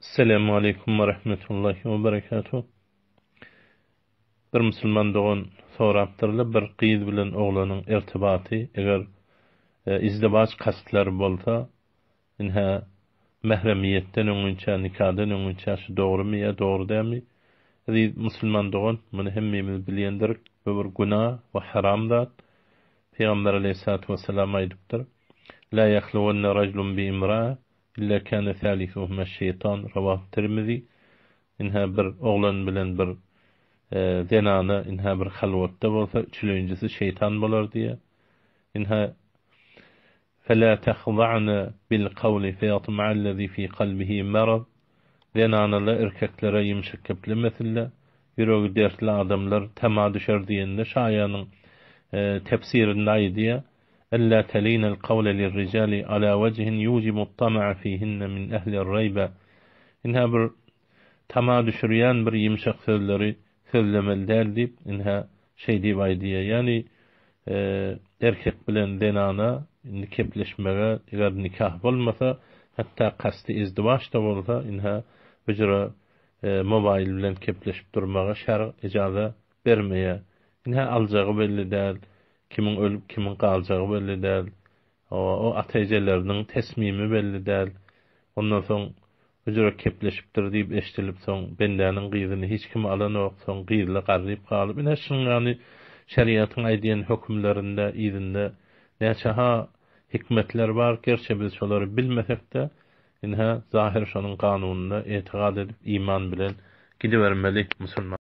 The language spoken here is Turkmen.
Selamun Aleyküm ve Rahmetullahi ve Berekatuhu. Bir Müslüman doğan soraptırlı bir kıyız bilen oğlanın irtibatı, eğer izdivaç kastları bolsa, inha mehremiyetten öňünçe, nikahdan öňünçe şu doğru mu ya doğru değil mi? Müslüman doğan, bunu hemmimiz bilýändir, bu bir günah ve haramdat. Peygamber Aleyhissalatu vesselam aýdypdyr. La yahluwanna rajulun bi imra'a illa kana thalithuhuma şeytan. Ravah Tirmizi. Inha bir oğlan bilen bir zenana inha bir halwatda bolsa üçüncüsü şeytan bolar diye. Inha فلا تخضعن بالقول فيطمع الذي في قلبه مرض. Zenanalar erkeklere yumşak keplemesiyle yüreği dertli adamlar tema düşer diýende şaýanyň tefsirinde aýdy. Alla talina al-qawla lir-rijali ala wajhin yujibu at-tama'a fihinna min ahli ar-rayba. Inha bir tama düşürýän bir yumşak sözleri sözlemelidir diýip inha şey diýip aýdy. Yani erkek bilen denana nikahleşmege eger nikah bolmasa, hatta kasti izdivaç da bolsa, inha büjüre mobail bilen kepleşip durmaga şer ijaza bermeýär. Inha aljagy belli däl, kimin ölüp kimin galjagy belli däl. O atejeleriniň tesmimi belli däl. Ondan soň büjüre kepleşipdir diýip eşdilip soň bendäniň gyzyny hiç kim alanok, soň gyzly garryp galyp, ine şuň ýany şeriatyň aýdýan hökümlerinde, ýerinde näçe hikmetler bar, gerçi biz şolary bilmesek-de, inha zahir şonuň kanunyna etigad edip iman bilen gidibermeli musulman.